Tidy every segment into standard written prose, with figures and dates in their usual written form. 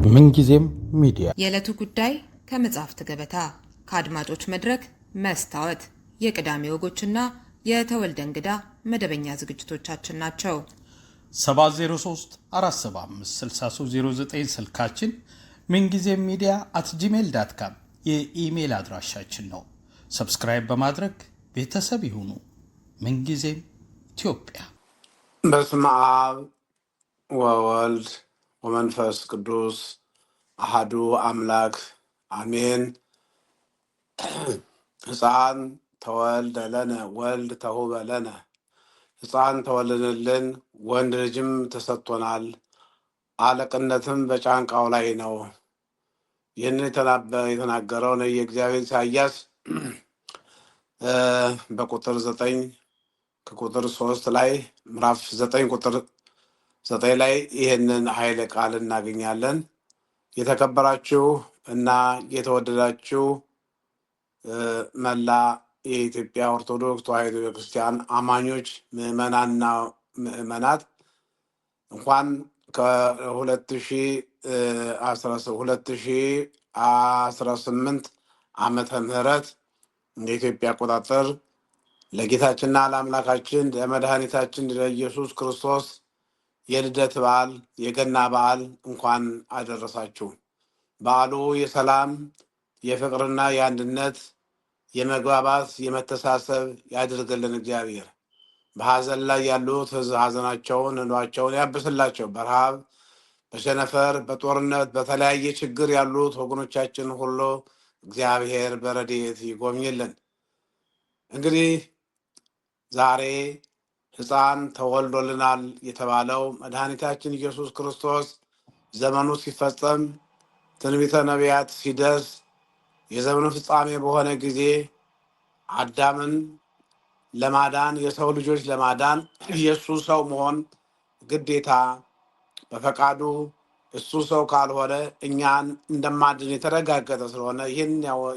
ምንጊዜም ሚዲያ የዕለቱ ጉዳይ ከመጽሐፍት ገበታ ከአድማጮች መድረክ መስታወት የቅዳሜ ወጎችና የተወልደ እንግዳ መደበኛ ዝግጅቶቻችን ናቸው። 703 475 6309 ስልካችን፣ ምንጊዜም ሚዲያ @gmail.com የኢሜል አድራሻችን ነው። ሰብስክራይብ በማድረግ ቤተሰብ ይሁኑ። ምንጊዜም ኢትዮጵያ። በስመ አብ ወወልድ ወመንፈስ ቅዱስ አሐዱ አምላክ አሜን። ሕፃን ተወልደ ለነ ወልድ ተሁበ ለነ፣ ሕፃን ተወልድልን ወንድ ልጅም ተሰጥቶናል፣ አለቅነትም በጫንቃው ላይ ነው። ይህን የተናገረው ነቢየ እግዚአብሔር ኢሳያስ በቁጥር 9 ከቁጥር 3 ላይ ምዕራፍ 9 ቁጥር 9 ላይ ይህንን ኃይለ ቃል እናገኛለን። የተከበራችሁ እና የተወደዳችሁ መላ የኢትዮጵያ ኦርቶዶክስ ተዋሕዶ ቤተክርስቲያን አማኞች ምዕመናንና ምዕመናት እንኳን ከ2018 ዓመተ ምህረት እንደ ኢትዮጵያ አቆጣጠር ለጌታችንና ለአምላካችን ለመድኃኒታችን ለኢየሱስ ክርስቶስ የልደት በዓል የገና በዓል እንኳን አደረሳችሁ። በዓሉ የሰላም የፍቅርና የአንድነት የመግባባት የመተሳሰብ ያድርግልን። እግዚአብሔር በሐዘን ላይ ያሉት ሐዘናቸውን እንባቸውን ያብስላቸው። በረሃብ በቸነፈር በጦርነት በተለያየ ችግር ያሉት ወገኖቻችን ሁሉ እግዚአብሔር በረድኤት ይጎብኝልን። እንግዲህ ዛሬ ሕፃን ተወልዶልናል የተባለው መድኃኒታችን ኢየሱስ ክርስቶስ ዘመኑ ሲፈጸም ትንቢተ ነቢያት ሲደርስ የዘመኑ ፍጻሜ በሆነ ጊዜ አዳምን ለማዳን የሰው ልጆች ለማዳን የእሱ ሰው መሆን ግዴታ በፈቃዱ እሱ ሰው ካልሆነ እኛን እንደማድን የተረጋገጠ ስለሆነ ይህን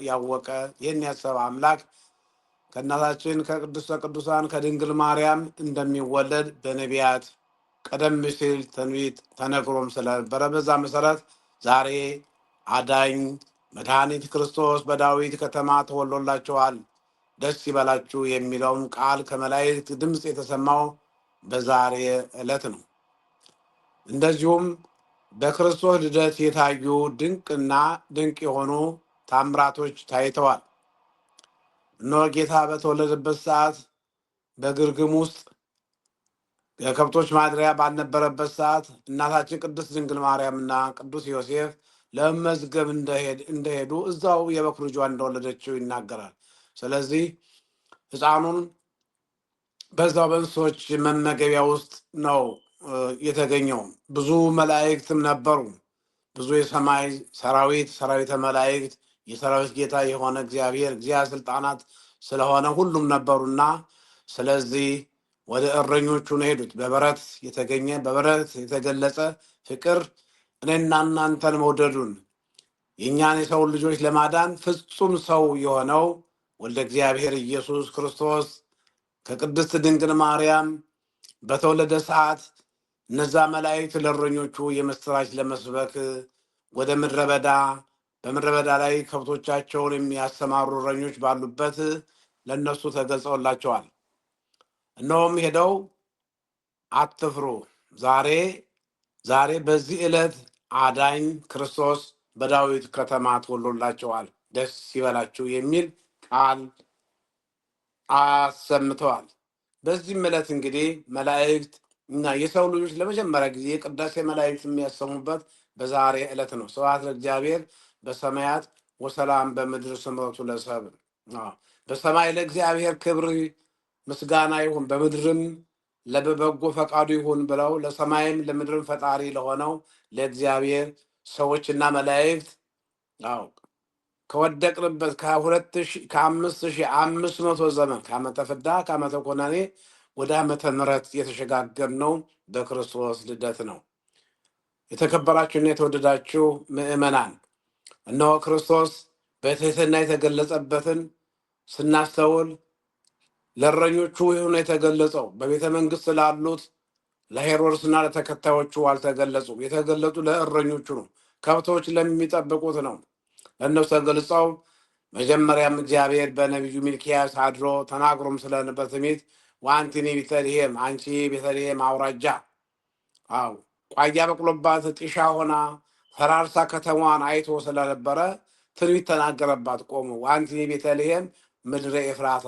ያወቀ ይህን ያሰበ አምላክ ከእናታችን ከቅድስተ ቅዱሳን ከድንግል ማርያም እንደሚወለድ በነቢያት ቀደም ሲል ትንቢት ተነግሮም ስለነበረ በዛ መሰረት ዛሬ አዳኝ መድኃኒት ክርስቶስ በዳዊት ከተማ ተወልዶላችኋል፣ ደስ ይበላችሁ የሚለውን ቃል ከመላእክት ድምፅ የተሰማው በዛሬ ዕለት ነው። እንደዚሁም በክርስቶስ ልደት የታዩ ድንቅና ድንቅ የሆኑ ታምራቶች ታይተዋል። እነሆ ጌታ በተወለደበት ሰዓት በግርግም ውስጥ የከብቶች ማድሪያ ባልነበረበት ሰዓት እናታችን ቅድስት ድንግል ማርያምና ቅዱስ ዮሴፍ ለመመዝገብ እንደሄዱ እዛው የበኩር ልጇን እንደወለደችው ይናገራል። ስለዚህ ሕፃኑን በዛው በእንስሶች መመገቢያ ውስጥ ነው የተገኘው። ብዙ መላእክትም ነበሩ። ብዙ የሰማይ ሰራዊተ መላእክት የሰራዊት ጌታ የሆነ እግዚአብሔር ስልጣናት ስለሆነ ሁሉም ነበሩና ስለዚህ ወደ እረኞቹ ነው ሄዱት። በበረት የተገኘ በበረት የተገለጸ ፍቅር እኔና እናንተን መውደዱን የእኛን የሰው ልጆች ለማዳን ፍጹም ሰው የሆነው ወልደ እግዚአብሔር ኢየሱስ ክርስቶስ ከቅድስት ድንግል ማርያም በተወለደ ሰዓት እነዛ መላእክት ለእረኞቹ የምስራች ለመስበክ ወደ ምድረ በዳ በምድረ በዳ ላይ ከብቶቻቸውን የሚያሰማሩ እረኞች ባሉበት ለእነሱ ተገልጸውላቸዋል። እነሆም ሄደው አትፍሩ፣ ዛሬ በዚህ ዕለት አዳኝ ክርስቶስ በዳዊት ከተማ ተወልዶላቸዋል፣ ደስ ይበላችሁ የሚል ቃል አሰምተዋል። በዚህም ዕለት እንግዲህ መላእክት እና የሰው ልጆች ለመጀመሪያ ጊዜ ቅዳሴ መላእክት የሚያሰሙበት በዛሬ ዕለት ነው። ስብሐት ለእግዚአብሔር በሰማያት ወሰላም በምድር ስምረቱ ለሰብእ። በሰማይ ለእግዚአብሔር ክብር ምስጋና ይሁን፣ በምድርም ለበጎ ፈቃዱ ይሁን ብለው ለሰማይም ለምድርም ፈጣሪ ለሆነው ለእግዚአብሔር ሰዎችና መላእክት ከወደቅንበት ከ5500 ዘመን ከዓመተ ፍዳ ከዓመተ ኮነኔ ወደ ዓመተ ምሕረት የተሸጋገርነው በክርስቶስ ልደት ነው። የተከበራችሁና የተወደዳችሁ ምዕመናን እነሆ ክርስቶስ በትሕትና የተገለጸበትን ስናስተውል ለእረኞቹ ይሁን የተገለጸው። በቤተ መንግስት ላሉት ለሄሮድስና ለተከታዮቹ አልተገለጹም። የተገለጡ ለእረኞቹ ነው። ከብቶች ለሚጠብቁት ነው። ለእነሱ ተገልጸው መጀመሪያም እግዚአብሔር በነቢዩ ሚልክያስ አድሮ ተናግሮም ስለነበር ትንቢት ዋንቲኒ ቤተልሔም፣ አንቺ ቤተልሔም አውራጃ አው ቋያ በቅሎባት ጢሻ ሆና ፈራርሳ ከተማዋን አይቶ ስለነበረ ትንቢት ተናገረባት። ቆሞ ዋንቲኒ ቤተልሔም ምድረ ኤፍራታ፣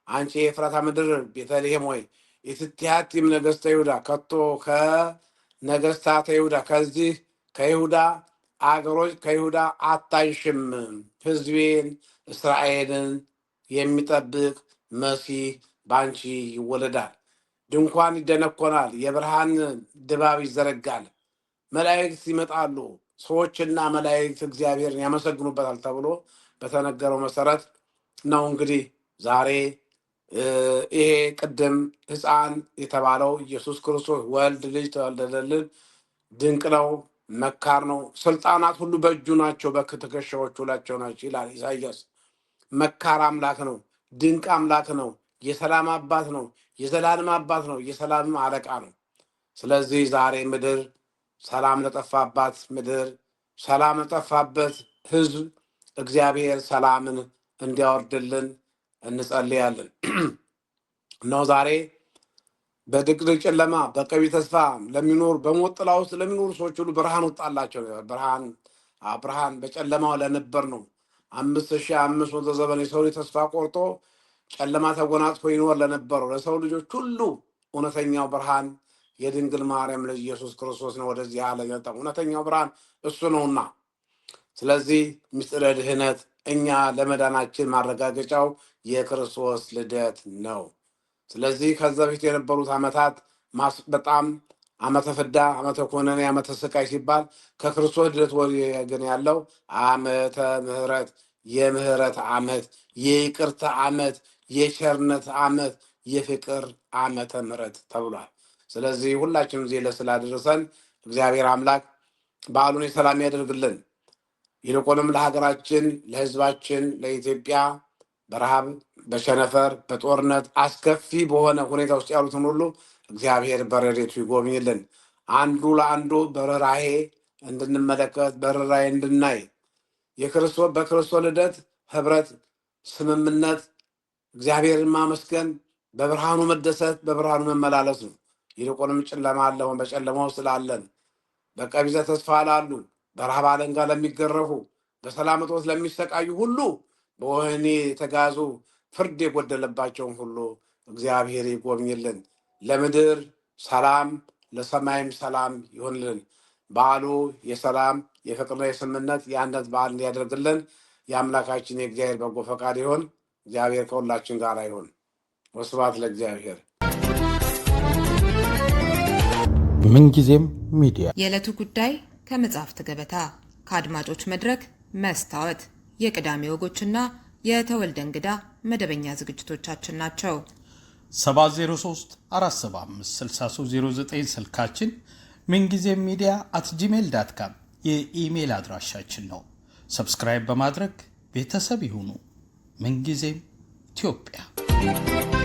አንቺ የኤፍራታ ምድር ቤተልሔም ሆይ ኢትትያቲም ነገሥተ ይሁዳ፣ ከቶ ከነገሥታተ ይሁዳ ከዚህ ከይሁዳ አገሮች ከይሁዳ አታንሽም፣ ሕዝቤን እስራኤልን የሚጠብቅ መሲህ በአንቺ ይወለዳል። ድንኳን ይደነኮናል፣ የብርሃን ድባብ ይዘረጋል፣ መላእክት ይመጣሉ፣ ሰዎችና መላእክት እግዚአብሔርን ያመሰግኑበታል ተብሎ በተነገረው መሰረት ነው። እንግዲህ ዛሬ ይሄ ቅድም ሕፃን የተባለው ኢየሱስ ክርስቶስ ወልድ ልጅ ተወለደልን። ድንቅ ነው፣ መካር ነው፣ ስልጣናት ሁሉ በእጁ ናቸው፣ በትከሻዎቹ ናቸው ይላል ኢሳይያስ። መካር አምላክ ነው፣ ድንቅ አምላክ ነው፣ የሰላም አባት ነው፣ የዘላለም አባት ነው፣ የሰላም አለቃ ነው። ስለዚህ ዛሬ ምድር ሰላም ለጠፋባት ምድር፣ ሰላም ለጠፋበት ሕዝብ እግዚአብሔር ሰላምን እንዲያወርድልን እንጸልያለን። ነው ዛሬ በድቅድቅ ጨለማ በቀቢጸ ተስፋ ለሚኖር በሞት ጥላ ውስጥ ለሚኖሩ ሰዎች ሁሉ ብርሃን ወጣላቸው። ብርሃን በጨለማው ለነበር ነው። 5500 ዘመን የሰው ልጅ ተስፋ ቆርጦ ጨለማ ተጎናጽፎ ይኖር ለነበረው ለሰው ልጆች ሁሉ እውነተኛው ብርሃን የድንግል ማርያም ልጅ ኢየሱስ ክርስቶስ ነው። ወደዚህ ዓለም የመጣው እውነተኛው ብርሃን እሱ ነውና፣ ስለዚህ ምስጢረ ድህነት እኛ ለመዳናችን ማረጋገጫው የክርስቶስ ልደት ነው። ስለዚህ ከዛ በፊት የነበሩት ዓመታት በጣም ዓመተ ፍዳ፣ ዓመተ ኮነኔ፣ ዓመተ ስቃይ ሲባል ከክርስቶስ ልደት ወዲህ ግን ያለው ዓመተ ምሕረት፣ የምህረት ዓመት፣ የይቅርታ ዓመት፣ የቸርነት ዓመት፣ የፍቅር ዓመተ ምሕረት ተብሏል። ስለዚህ ሁላችንም ዚህ ስላደረሰን እግዚአብሔር አምላክ በዓሉን የሰላም ያደርግልን። ይልቁንም ለሀገራችን፣ ለሕዝባችን፣ ለኢትዮጵያ በረሃብ፣ በቸነፈር፣ በጦርነት አስከፊ በሆነ ሁኔታ ውስጥ ያሉትን ሁሉ እግዚአብሔር በረድኤቱ ይጎብኝልን። አንዱ ለአንዱ በርኅራኄ እንድንመለከት በርኅራኄ እንድናይ በክርስቶስ ልደት ህብረት፣ ስምምነት፣ እግዚአብሔርን ማመስገን፣ በብርሃኑ መደሰት፣ በብርሃኑ መመላለስ ነው። ይልቁንም ጨለማ አለውን በጨለማ ውስጥ ላለን፣ በቀቢጸ ተስፋ ላሉ፣ በረሃብ አለንጋ ለሚገረፉ፣ በሰላም እጦት ለሚሰቃዩ ሁሉ፣ በወህኒ የተጋዙ ፍርድ የጎደለባቸውን ሁሉ እግዚአብሔር ይጎብኝልን። ለምድር ሰላም ለሰማይም ሰላም ይሆንልን። በዓሉ የሰላም የፍቅርና የስምምነት የአንድነት በዓል እንዲያደርግልን የአምላካችን የእግዚአብሔር በጎ ፈቃድ ይሆን። እግዚአብሔር ከሁላችን ጋር ይሆን። ወስብሐት ለእግዚአብሔር። ምንጊዜም ሚዲያ የዕለቱ ጉዳይ ከመጽሐፍት ገበታ ከአድማጮች መድረክ መስታወት የቅዳሜ ወጎችና የተወልደ እንግዳ መደበኛ ዝግጅቶቻችን ናቸው። 703 475 6309 ስልካችን፣ ምንጊዜም ሚዲያ @gmail.com የኢሜል አድራሻችን ነው። ሰብስክራይብ በማድረግ ቤተሰብ ይሁኑ። ምንጊዜም ኢትዮጵያ።